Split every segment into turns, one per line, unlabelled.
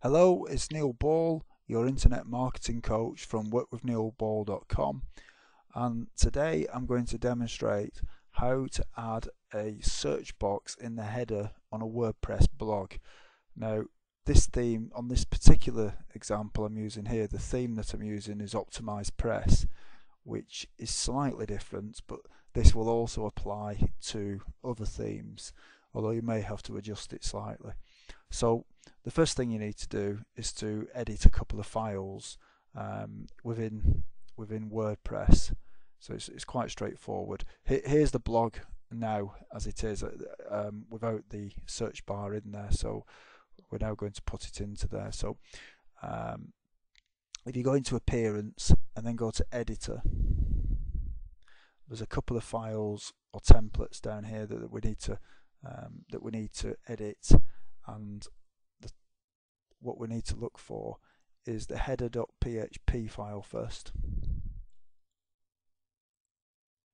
Hello, it's Neil Ball, your internet marketing coach from workwithneilball.com, and today I'm going to demonstrate how to add a search box in the header on a WordPress blog. Now, this theme, on this particular example I'm using here, the theme that I'm using is Optimized Press, which is slightly different, but this will also apply to other themes, although you may have to adjust it slightly. So the first thing you need to do is to edit a couple of files within WordPress. So it's quite straightforward. Here's the blog now as it is, without the search bar in there. So we're now going to put it into there. So if you go into Appearance and then go to Editor, there's a couple of files or templates down here that we need to edit, and what we need to look for is the header.php file first,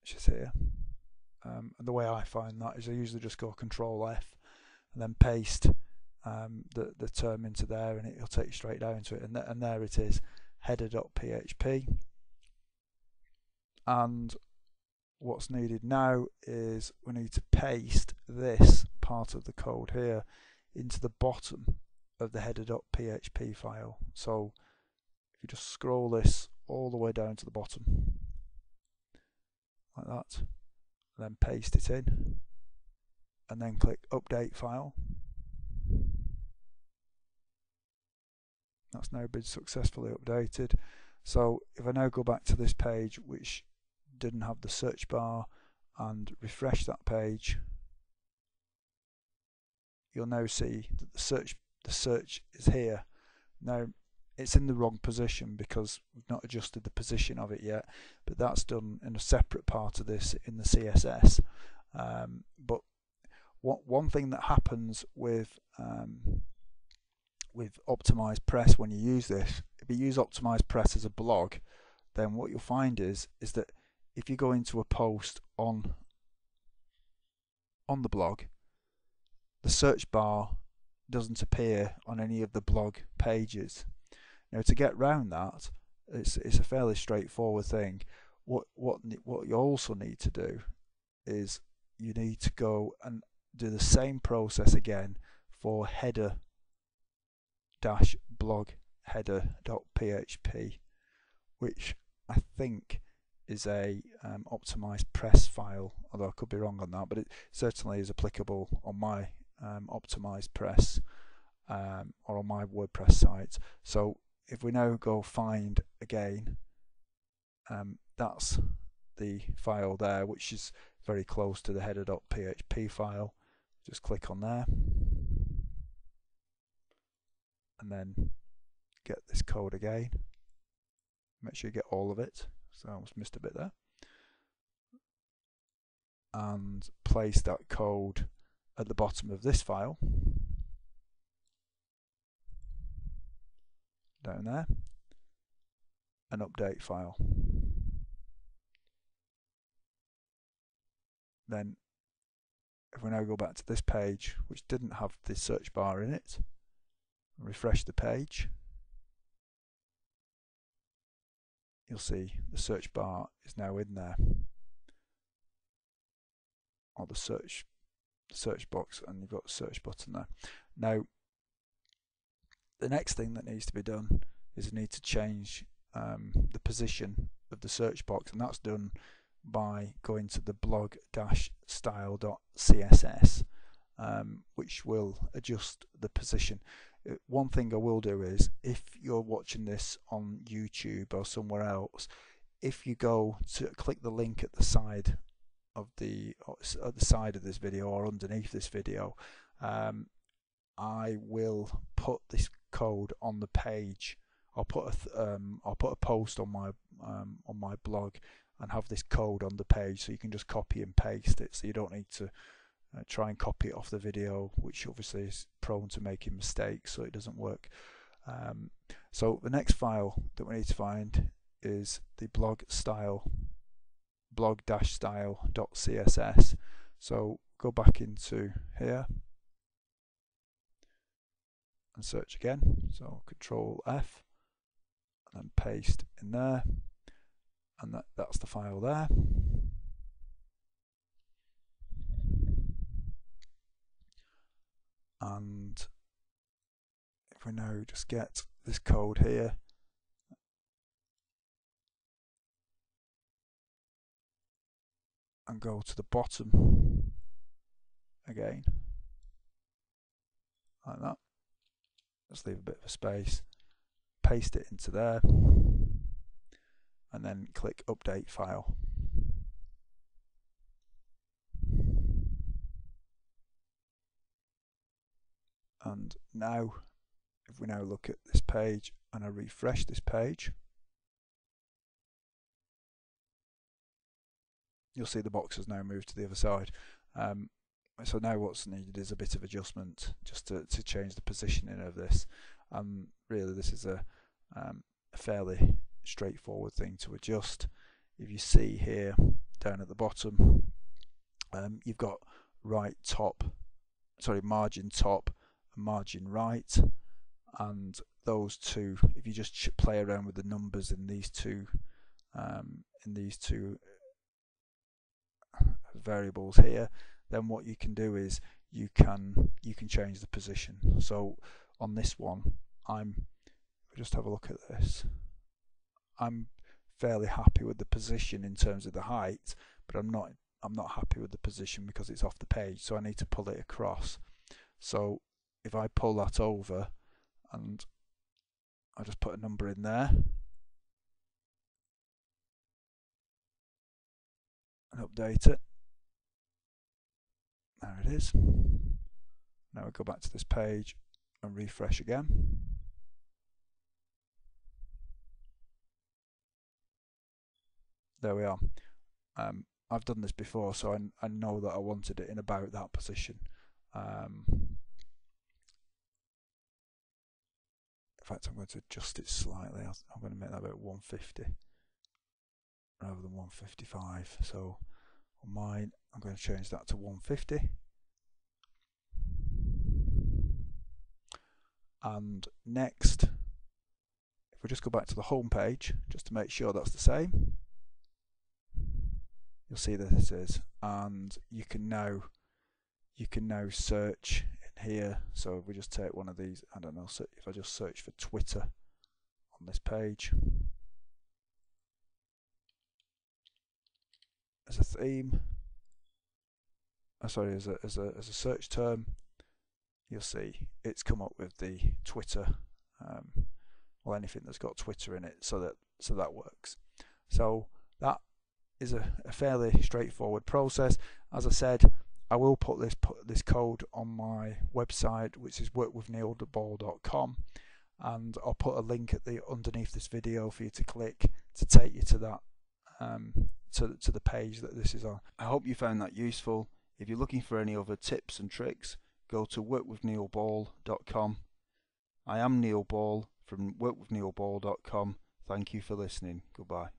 which is here. And the way I find that is I usually just go Control F and then paste the term into there, and it'll take you straight down to it, and there it is, header.php. And what's needed now is we need to paste this part of the code here into the bottom of the header.php file. So if you just scroll this all the way down to the bottom like that, then paste it in, and then click Update File. That's now been successfully updated. So if I now go back to this page which didn't have the search bar and refresh that page, you'll now see that the search is here. Now it's in the wrong position because we've not adjusted the position of it yet, but that's done in a separate part of this in the CSS. But one thing that happens with Optimized Press when you use this, if you use Optimized Press as a blog, then what you'll find is that if you go into a post on the blog, the search bar doesn't appear on any of the blog pages. Now, to get round that, it's a fairly straightforward thing. What you also need to do is you need to go and do the same process again for header-blog header.php, which I think is a optimized press file, although I could be wrong on that, but it certainly is applicable on my optimized press or on my WordPress site. So if we now go find again, that's the file there, which is very close to the header.php file. Just click on there and then get this code again. Make sure you get all of it. So I almost missed a bit there. And place that code at the bottom of this file, down there, an update file. Then if we now go back to this page, which didn't have the search bar in it, refresh the page, you'll see the search bar is now in there, or the search box, and you've got the search button there. Now the next thing that needs to be done is you need to change the position of the search box, and that's done by going to the blog-style.css, which will adjust the position. One thing I will do is, if you're watching this on YouTube or somewhere else, if you go to click the link at the side of this video or underneath this video, I will put this code on the page. I'll put a post on my blog and have this code on the page, so you can just copy and paste it, so you don't need to try and copy it off the video, which obviously is prone to making mistakes, so it doesn't work. So the next file that we need to find is the blog-style.css. So go back into here, and search again. So Control F and then paste in there, and that's the file there. And if we now just get this code here and go to the bottom again, like that, just leave a bit of a space, paste it into there, and then click Update File. And now, if we now look at this page and I refresh this page, you'll see the box has now moved to the other side. So now what's needed is a bit of adjustment just to change the positioning of this. Really, this is a fairly straightforward thing to adjust. If you see here down at the bottom, you've got margin top and margin right, and those two, if you just play around with the numbers in these two variables here, then what you can do is you can change the position. So on this one, just have a look at this. I'm fairly happy with the position in terms of the height, but I'm not happy with the position because it's off the page, so I need to pull it across. So if I pull that over and I just put a number in there and update it, there it is. Now we go back to this page and refresh again. There we are. I've done this before, so I know that I wanted it in about that position. In fact, I'm going to adjust it slightly. I'm going to make that about 150 rather than 155. So on mine, I'm going to change that to 150. And next, if we just go back to the home page, just to make sure that's the same, you'll see that it is, and you can now search in here. So if we just take one of these, I don't know, so if I just search for Twitter on this page as a theme, as a search term, you'll see it's come up with the Twitter, or anything that's got Twitter in it, so that works. So that is a fairly straightforward process. As I said, I will put this code on my website, which is workwithneilball.com, and I'll put a link underneath this video for you to click to take you to that to the page that this is on. I hope you found that useful. If you're looking for any other tips and tricks, go to workwithneilball.com. I am Neil Ball from workwithneilball.com. Thank you for listening. Goodbye.